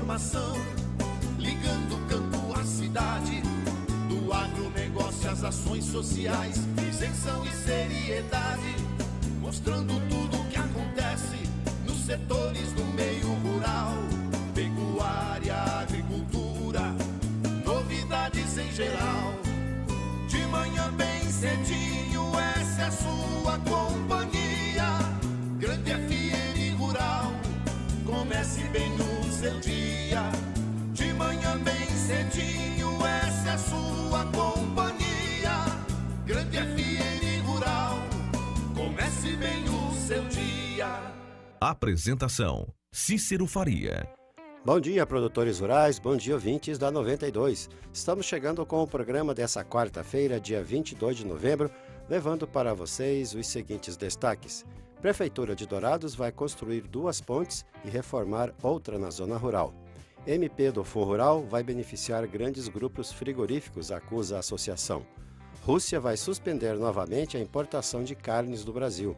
informação, ligando o campo à cidade, do agronegócio às ações sociais, isenção e seriedade, mostrando tudo o que acontece nos setores do meio rural, pecuária, agricultura, novidades em geral. De manhã bem cedinho, essa é a sua companhia, Grande FM Rural, comece bem o seu dia. De manhã bem cedinho, essa é a sua companhia, Grande FM Rural, comece bem o seu dia. Apresentação: Cícero Faria. Bom dia, produtores rurais, bom dia, ouvintes da 92. Estamos chegando com o programa dessa quarta-feira, dia 22 de novembro, levando para vocês os seguintes destaques. Prefeitura de Dourados vai construir 2 pontes e reformar outra na zona rural. MP do Fundo Rural vai beneficiar grandes grupos frigoríficos, acusa a associação. Rússia vai suspender novamente a importação de carnes do Brasil.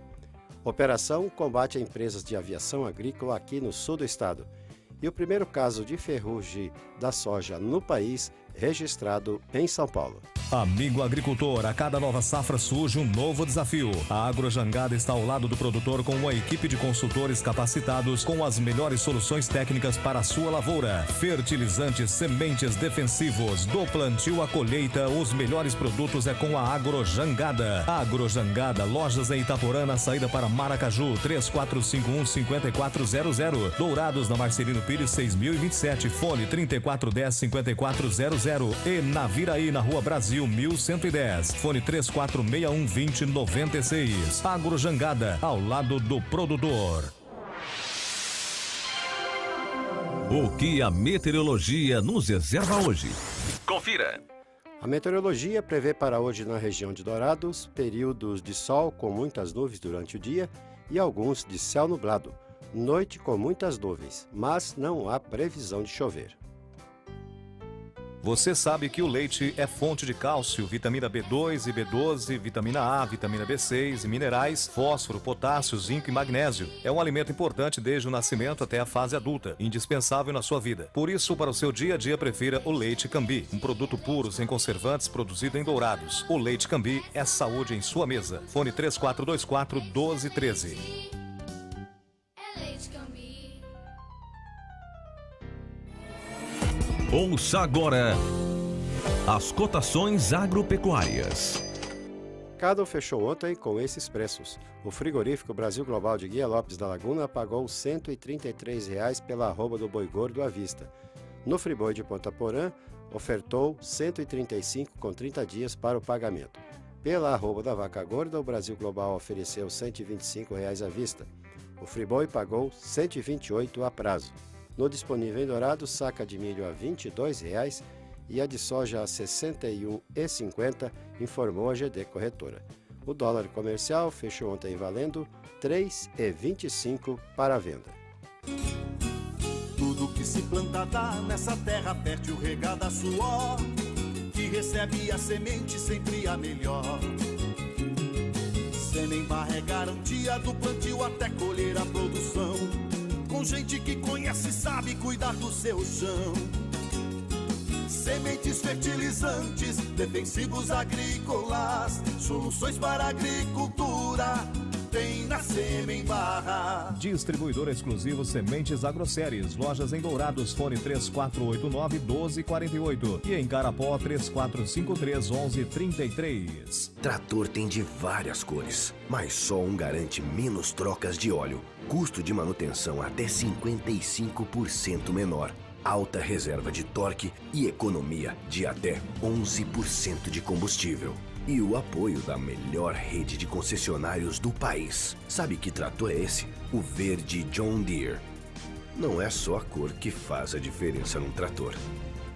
Operação combate a empresas de aviação agrícola aqui no sul do estado. E o primeiro caso de ferrugem da soja no país registrado em São Paulo. Amigo agricultor, a cada nova safra surge um novo desafio. A Agrojangada está ao lado do produtor com uma equipe de consultores capacitados com as melhores soluções técnicas para a sua lavoura. Fertilizantes, sementes defensivos, do plantio à colheita, os melhores produtos é com a Agrojangada. Agrojangada, lojas em Itaporã, na saída para Maracaju, 3451-5400. Dourados, na Marcelino Pires, 6027, fone 3410-5400. E Naviraí, na Rua Brasil, 1110, fone 3461-2096. Agrojangada, ao lado do produtor. O que a meteorologia nos reserva hoje? Confira! A meteorologia prevê para hoje na região de Dourados períodos de sol com muitas nuvens durante o dia e alguns de céu nublado. Noite com muitas nuvens, mas não há previsão de chover. Você sabe que o leite é fonte de cálcio, vitamina B2 e B12, vitamina A, vitamina B6 e minerais, fósforo, potássio, zinco e magnésio. É um alimento importante desde o nascimento até a fase adulta, indispensável na sua vida. Por isso, para o seu dia a dia, prefira o Leite Cambi, um produto puro, sem conservantes, produzido em Dourados. O Leite Cambi é saúde em sua mesa. Fone 3424-1213. Ouça agora as cotações agropecuárias. Mercado fechou ontem com esses preços. O frigorífico Brasil Global de Guia Lopes da Laguna pagou R$ 133 pela arroba do boi gordo à vista. No Friboi de Ponta Porã, ofertou R$ 135 com 30 dias para o pagamento. Pela arroba da vaca gorda, o Brasil Global ofereceu R$ 125 à vista. O Friboi pagou R$ 128 a prazo. No disponível em Dourados, saca de milho a R$ 22 e a de soja a R$ 61,50, informou a GD Corretora. O dólar comercial fechou ontem valendo R$ 3,25 para a venda. Tudo que se planta dá nessa terra, fértil regada a suor, que recebe a semente sempre a melhor. Semembar é garantia do plantio até colher a produção, com gente que conhece e sabe cuidar do seu chão. Sementes, fertilizantes, defensivos agrícolas, soluções para a agricultura, tem na Semembar. Distribuidor exclusivo Sementes Agroséries, lojas em Dourados, fone 3489-1248 e em Carapó 3453-1133. Trator tem de várias cores, mas só um garante menos trocas de óleo, custo de manutenção até 55% menor, alta reserva de torque e economia de até 11% de combustível. E o apoio da melhor rede de concessionários do país. Sabe que trator é esse? O verde John Deere. Não é só a cor que faz a diferença num trator.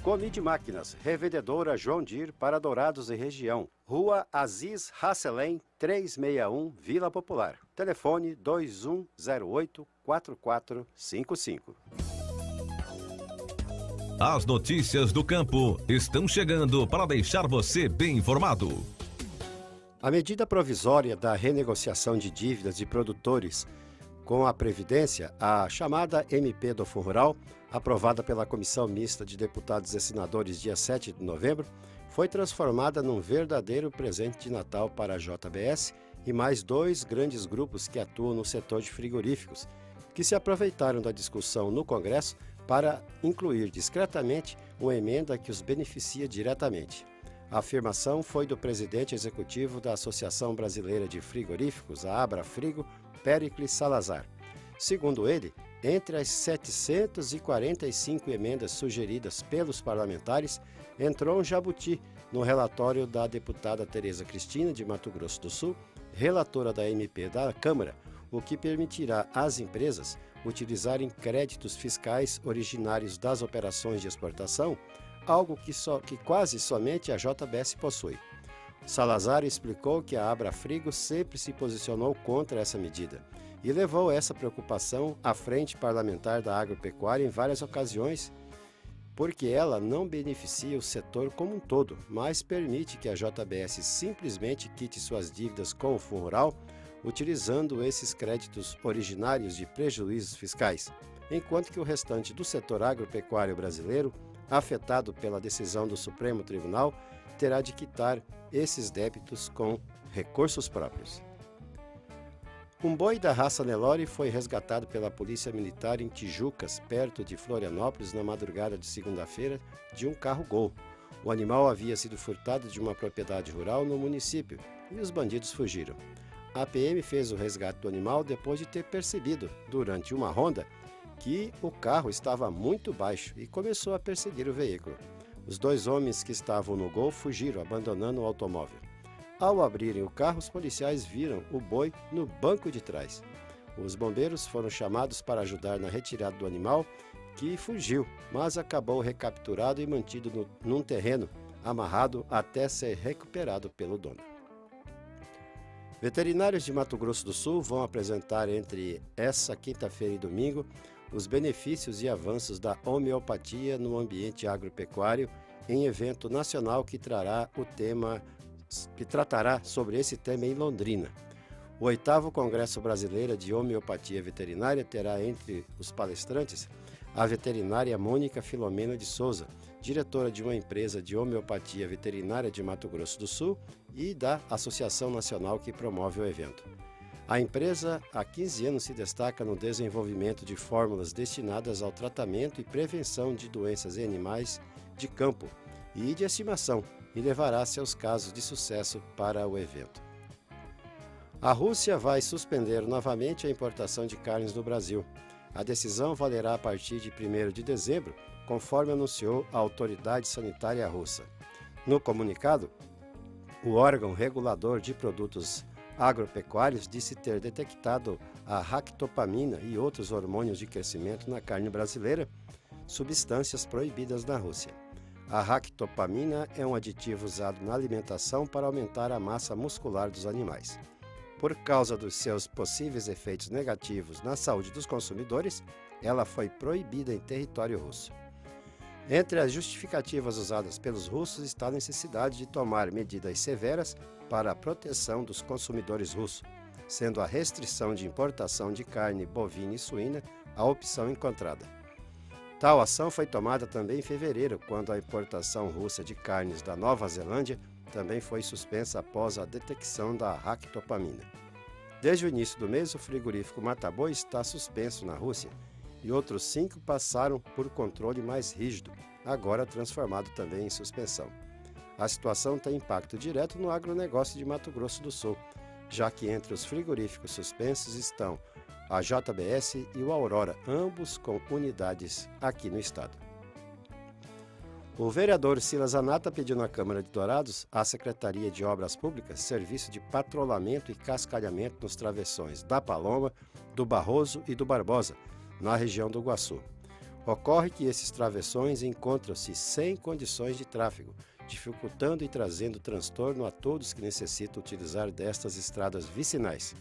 Comide Máquinas, revendedora John Deere para Dourados e região. Rua Aziz Hasselém, 361, Vila Popular. Telefone 2108-4455. As notícias do campo estão chegando para deixar você bem informado. A medida provisória da renegociação de dívidas de produtores Com a Previdência, a chamada MP do Fundo Rural, aprovada pela Comissão Mista de Deputados e Senadores dia 7 de novembro, foi transformada num verdadeiro presente de Natal para a JBS e mais 2 grandes grupos que atuam no setor de frigoríficos, que se aproveitaram da discussão no Congresso para incluir discretamente uma emenda que os beneficia diretamente. A afirmação foi do presidente executivo da Associação Brasileira de Frigoríficos, a Abrafrigo, Péricles Salazar. Segundo ele, entre as 745 emendas sugeridas pelos parlamentares, entrou um jabuti no relatório da deputada Tereza Cristina, de Mato Grosso do Sul, relatora da MP da Câmara, o que permitirá às empresas utilizarem créditos fiscais originários das operações de exportação, algo que quase somente a JBS possui. Salazar explicou que a Abrafrigo sempre se posicionou contra essa medida e levou essa preocupação à frente parlamentar da agropecuária em várias ocasiões, porque ela não beneficia o setor como um todo, mas permite que a JBS simplesmente quite suas dívidas com o Fundo Rural, utilizando esses créditos originários de prejuízos fiscais, enquanto que o restante do setor agropecuário brasileiro, afetado pela decisão do Supremo Tribunal, terá de quitar esses débitos com recursos próprios. Um boi da raça Nelore foi resgatado pela Polícia Militar em Tijucas, perto de Florianópolis, na madrugada de segunda-feira, de um carro Gol. O animal havia sido furtado de uma propriedade rural no município e os bandidos fugiram. A PM fez o resgate do animal depois de ter percebido, durante uma ronda, que o carro estava muito baixo e começou a perseguir o veículo. Os 2 homens que estavam no Gol fugiram, abandonando o automóvel. Ao abrirem o carro, os policiais viram o boi no banco de trás. Os bombeiros foram chamados para ajudar na retirada do animal, que fugiu, mas acabou recapturado e mantido num terreno, amarrado até ser recuperado pelo dono. Veterinários de Mato Grosso do Sul vão apresentar entre essa quinta-feira e domingo os benefícios e avanços da homeopatia no ambiente agropecuário em evento nacional que tratará sobre esse tema em Londrina. O 8º Congresso Brasileiro de Homeopatia Veterinária terá entre os palestrantes a veterinária Mônica Filomena de Souza, diretora de uma empresa de homeopatia veterinária de Mato Grosso do Sul e da Associação Nacional que promove o evento. A empresa há 15 anos se destaca no desenvolvimento de fórmulas destinadas ao tratamento e prevenção de doenças em animais de campo e de estimação, e levará seus casos de sucesso para o evento. A Rússia vai suspender novamente a importação de carnes no Brasil. A decisão valerá a partir de 1º de dezembro, conforme anunciou a autoridade sanitária russa. No comunicado, o órgão regulador de produtos agropecuários disse ter detectado a ractopamina e outros hormônios de crescimento na carne brasileira, substâncias proibidas na Rússia. A ractopamina é um aditivo usado na alimentação para aumentar a massa muscular dos animais. Por causa dos seus possíveis efeitos negativos na saúde dos consumidores, ela foi proibida em território russo. Entre as justificativas usadas pelos russos está a necessidade de tomar medidas severas para a proteção dos consumidores russos, sendo a restrição de importação de carne bovina e suína a opção encontrada. Tal ação foi tomada também em fevereiro, quando a importação russa de carnes da Nova Zelândia também foi suspensa após a detecção da ractopamina. Desde o início do mês, o frigorífico Mataboi está suspenso na Rússia e outros 5 passaram por controle mais rígido, agora transformado também em suspensão. A situação tem impacto direto no agronegócio de Mato Grosso do Sul, já que entre os frigoríficos suspensos estão a JBS e o Aurora, ambos com unidades aqui no estado. O vereador Silas Zanata pediu na Câmara de Dourados à Secretaria de Obras Públicas serviço de patrulhamento e cascalhamento nos travessões da Paloma, do Barroso e do Barbosa, na região do Iguaçu. Ocorre que esses travessões encontram-se sem condições de tráfego, dificultando e trazendo transtorno a todos que necessitam utilizar destas estradas vicinais.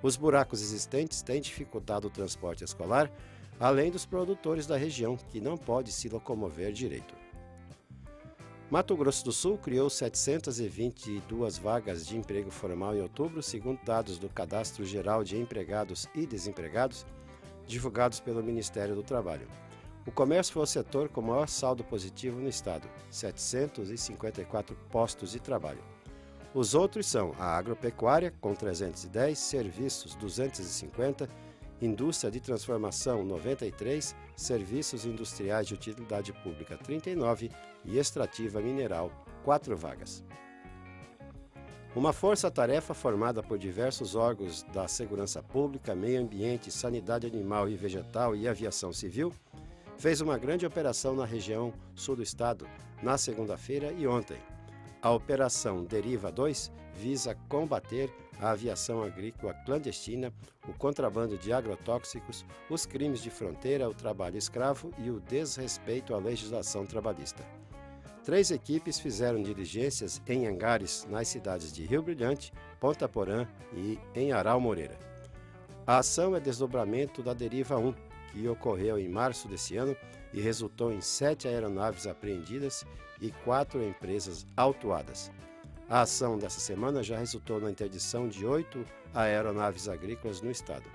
Os buracos existentes têm dificultado o transporte escolar, além dos produtores da região, que não podem se locomover direito. Mato Grosso do Sul criou 722 vagas de emprego formal em outubro, segundo dados do Cadastro Geral de Empregados e Desempregados, divulgados pelo Ministério do Trabalho. O comércio foi o setor com maior saldo positivo no estado, 754 postos de trabalho. Os outros são a agropecuária, com 310, serviços, 250, indústria de transformação, 93, serviços industriais de utilidade pública, 39 e extrativa mineral, 4 vagas. Uma força-tarefa formada por diversos órgãos da segurança pública, meio ambiente, sanidade animal e vegetal e aviação civil fez uma grande operação na região sul do estado, na segunda-feira e ontem. A Operação Deriva 2 visa combater a aviação agrícola clandestina, o contrabando de agrotóxicos, os crimes de fronteira, o trabalho escravo e o desrespeito à legislação trabalhista. 3 equipes fizeram diligências em hangares nas cidades de Rio Brilhante, Ponta Porã e em Aral Moreira. A ação é desdobramento da Deriva 1, que ocorreu em março desse ano e resultou em 7 aeronaves apreendidas e 4 empresas autuadas. A ação dessa semana já resultou na interdição de 8 aeronaves agrícolas no estado.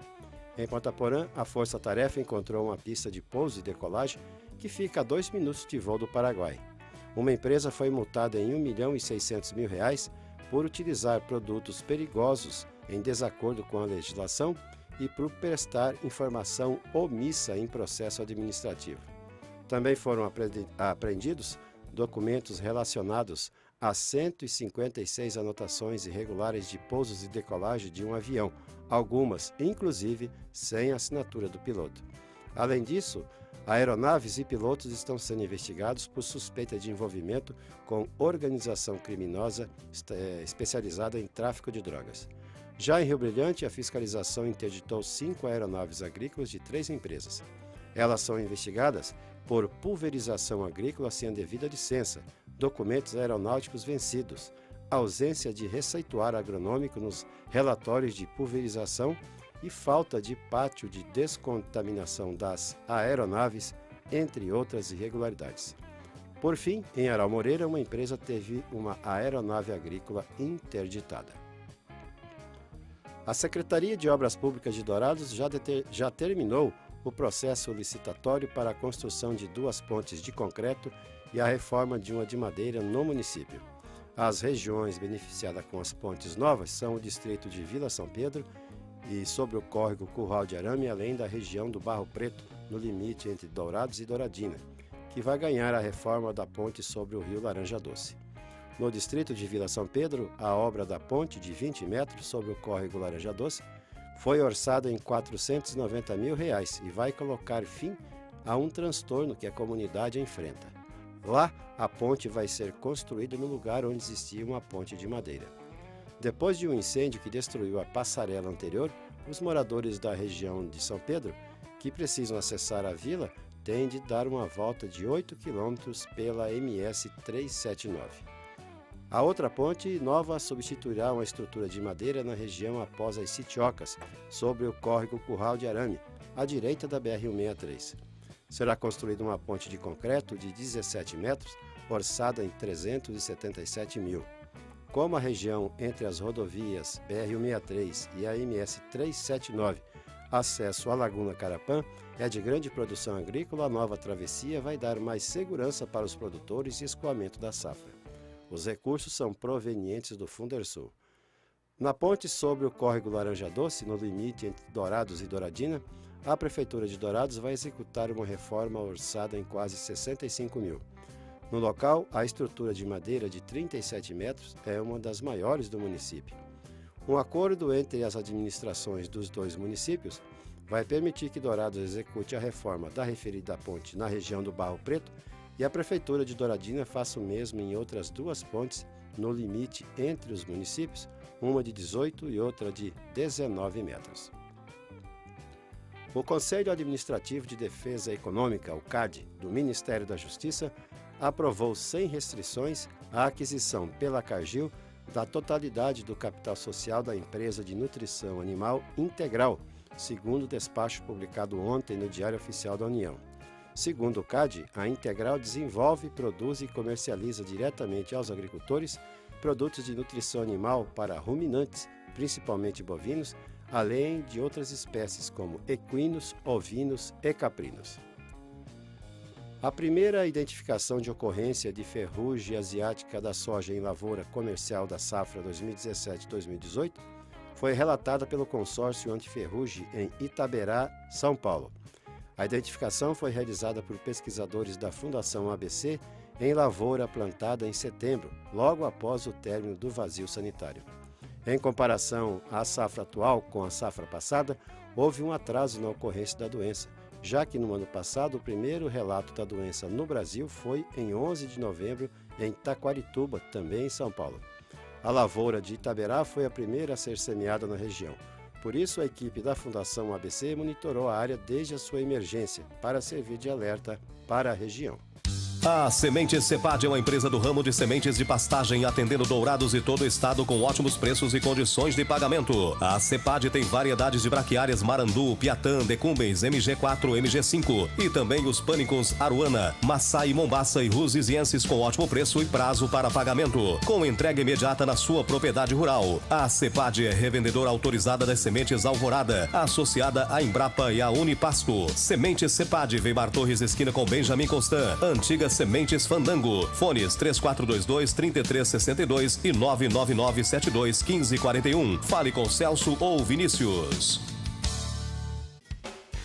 Em Ponta Porã, a Força-Tarefa encontrou uma pista de pouso e decolagem que fica a 2 minutos de voo do Paraguai. Uma empresa foi multada em R$ 1.600.000 por utilizar produtos perigosos em desacordo com a legislação e por prestar informação omissa em processo administrativo. Também foram apreendidos documentos relacionados a 156 anotações irregulares de pousos e decolagem de um avião, algumas, inclusive, sem assinatura do piloto. Além disso, aeronaves e pilotos estão sendo investigados por suspeita de envolvimento com organização criminosa especializada em tráfico de drogas. Já em Rio Brilhante, a fiscalização interditou 5 aeronaves agrícolas de 3 empresas. Elas são investigadas por pulverização agrícola sem a devida licença, documentos aeronáuticos vencidos, ausência de receituário agronômico nos relatórios de pulverização e falta de pátio de descontaminação das aeronaves, entre outras irregularidades. Por fim, em Aral Moreira, uma empresa teve uma aeronave agrícola interditada. A Secretaria de Obras Públicas de Dourados já terminou o processo licitatório para a construção de 2 pontes de concreto e a reforma de uma de madeira no município. As regiões beneficiadas com as pontes novas são o distrito de Vila São Pedro e sobre o córrego Curral de Arame, além da região do Barro Preto, no limite entre Dourados e Douradina, que vai ganhar a reforma da ponte sobre o rio Laranja Doce. No distrito de Vila São Pedro, a obra da ponte de 20 metros sobre o córrego Laranja Doce foi orçada em R$ 490.000 e vai colocar fim a um transtorno que a comunidade enfrenta. Lá, a ponte vai ser construída no lugar onde existia uma ponte de madeira. Depois de um incêndio que destruiu a passarela anterior, os moradores da região de São Pedro, que precisam acessar a vila, têm de dar uma volta de 8 quilômetros pela MS 379. A outra ponte nova substituirá uma estrutura de madeira na região após as Sitiocas, sobre o córrego Curral de Arame, à direita da BR-163. Será construída uma ponte de concreto de 17 metros, orçada em R$ 377 mil. Como a região entre as rodovias BR-163 e a MS 379, acesso à Laguna Carapã, é de grande produção agrícola, a nova travessia vai dar mais segurança para os produtores e escoamento da safra. Os recursos são provenientes do Fundersul. Na ponte sobre o córrego Laranja Doce, no limite entre Dourados e Douradina, a Prefeitura de Dourados vai executar uma reforma orçada em quase 65 mil. No local, a estrutura de madeira de 37 metros é uma das maiores do município. Um acordo entre as administrações dos 2 municípios vai permitir que Dourados execute a reforma da referida ponte na região do Barro Preto e a Prefeitura de Douradina faça o mesmo em outras 2 pontes no limite entre os municípios, uma de 18 e outra de 19 metros. O Conselho Administrativo de Defesa Econômica, o CAD, do Ministério da Justiça, aprovou sem restrições a aquisição pela Cargill da totalidade do capital social da empresa de nutrição animal Integral, segundo o despacho publicado ontem no Diário Oficial da União. Segundo o CAD, a Integral desenvolve, produz e comercializa diretamente aos agricultores produtos de nutrição animal para ruminantes, principalmente bovinos, além de outras espécies como equinos, ovinos e caprinos. A primeira identificação de ocorrência de ferrugem asiática da soja em lavoura comercial da safra 2017-2018 foi relatada pelo consórcio antiferrugem em Itaberá, São Paulo. A identificação foi realizada por pesquisadores da Fundação ABC em lavoura plantada em setembro, logo após o término do vazio sanitário. Em comparação à safra atual com a safra passada, houve um atraso na ocorrência da doença, já que no ano passado o primeiro relato da doença no Brasil foi em 11 de novembro em Taquarituba, também em São Paulo. A lavoura de Itaberá foi a primeira a ser semeada na região. Por isso, a equipe da Fundação ABC monitorou a área desde a sua emergência, para servir de alerta para a região. A Sementes Cepad é uma empresa do ramo de sementes de pastagem, atendendo Dourados e todo o estado com ótimos preços e condições de pagamento. A Cepad tem variedades de braquiárias Marandu, Piatã, Decumbens, MG4, MG5 e também os pânicos Aruana, Massai, Mombaça e Rusizienses com ótimo preço e prazo para pagamento, com entrega imediata na sua propriedade rural. A Cepad é revendedora autorizada das sementes Alvorada, associada à Embrapa e à Unipasto. Sementes Cepad, Weimar Torres, esquina com Benjamin Constant, antiga Sementes Fandango. Fones 3422-3362 e 99972-1541. Fale com Celso ou Vinícius.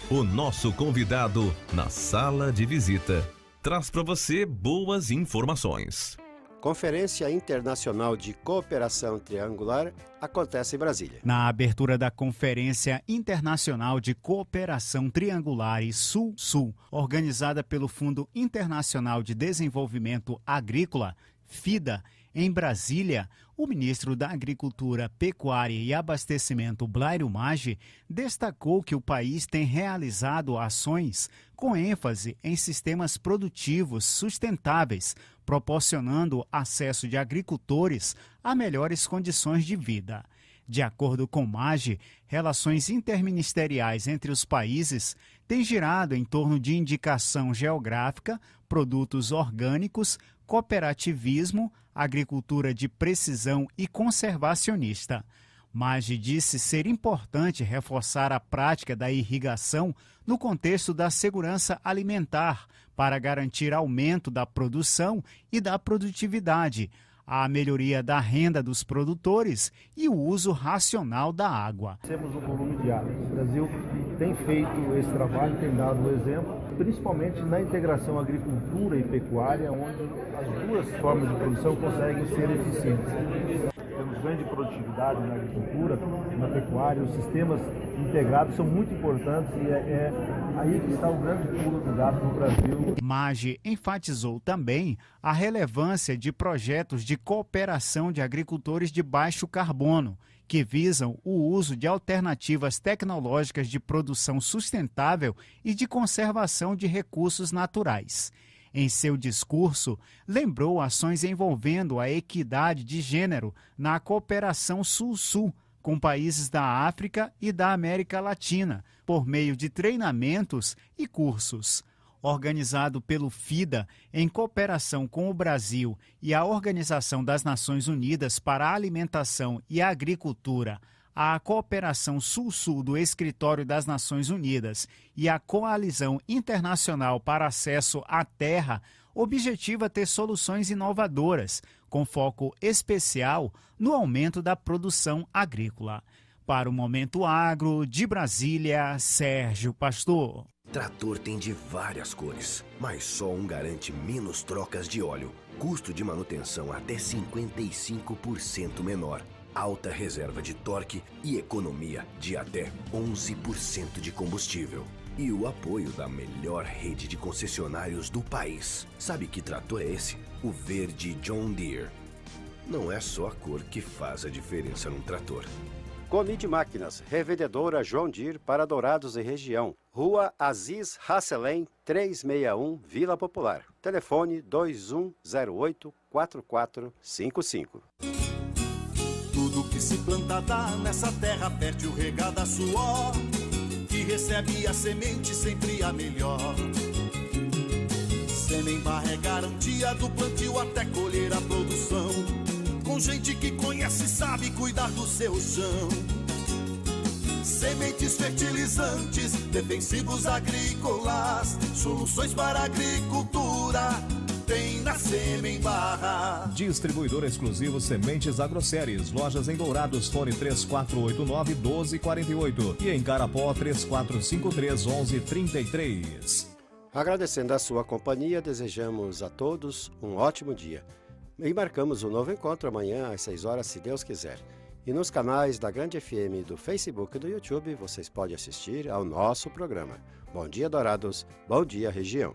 O nosso convidado na sala de visita traz para você boas informações. Conferência Internacional de Cooperação Triangular acontece em Brasília. Na abertura da Conferência Internacional de Cooperação Triangular e Sul-Sul, organizada pelo Fundo Internacional de Desenvolvimento Agrícola, FIDA, em Brasília, o ministro da Agricultura, Pecuária e Abastecimento, Blairo Maggi, destacou que o país tem realizado ações com ênfase em sistemas produtivos sustentáveis, proporcionando acesso de agricultores a melhores condições de vida. De acordo com Maggi, relações interministeriais entre os países têm girado em torno de indicação geográfica, produtos orgânicos, cooperativismo, agricultura de precisão e conservacionista. Maggi disse ser importante reforçar a prática da irrigação no contexto da segurança alimentar para garantir aumento da produção e da produtividade, a melhoria da renda dos produtores e o uso racional da água. Temos um volume de água. O Brasil tem feito esse trabalho, tem dado o exemplo, principalmente na integração agricultura e pecuária, onde as duas formas de produção conseguem ser eficientes. Temos grande produtividade na agricultura, na pecuária, os sistemas integrados são muito importantes e é aí que está o grande pulo do gato no Brasil. Maggi enfatizou também a relevância de projetos de cooperação de agricultores de baixo carbono, que visam o uso de alternativas tecnológicas de produção sustentável e de conservação de recursos naturais. Em seu discurso, lembrou ações envolvendo a equidade de gênero na cooperação Sul-Sul com países da África e da América Latina, por meio de treinamentos e cursos. Organizado pelo FIDA, em cooperação com o Brasil e a Organização das Nações Unidas para a Alimentação e a Agricultura, a Cooperação Sul-Sul do Escritório das Nações Unidas e a Coalizão Internacional para Acesso à Terra objetiva ter soluções inovadoras, com foco especial no aumento da produção agrícola. Para o Momento Agro, de Brasília, Sérgio Pastor. Trator tem de várias cores, mas só um garante menos trocas de óleo, custo de manutenção até 55% menor, alta reserva de torque e economia de até 11% de combustível. E o apoio da melhor rede de concessionários do país. Sabe que trator é esse? O verde John Deere. Não é só a cor que faz a diferença num trator. Comide Máquinas, revendedora John Deere para Dourados e região. Rua Aziz Hasselem, 361, Vila Popular. Telefone 2108-4455. Tudo que se planta dá nessa terra, perde o regado a suor, que recebe a semente sempre a melhor. Sêmen Barra é garantia do plantio até colher a produção, com gente que conhece e sabe cuidar do seu chão. Sementes, fertilizantes, defensivos agrícolas, soluções para a agricultura tem na Sêmen Barra. Distribuidor exclusivo Sementes Agroséries. Lojas em Dourados, fone 3489-1248 e em Carapó 3453-1133. Agradecendo a sua companhia, desejamos a todos um ótimo dia. E marcamos um novo encontro amanhã às 6 horas, se Deus quiser. E nos canais da Grande FM do Facebook e do YouTube, vocês podem assistir ao nosso programa. Bom dia, Dourados. Bom dia, região.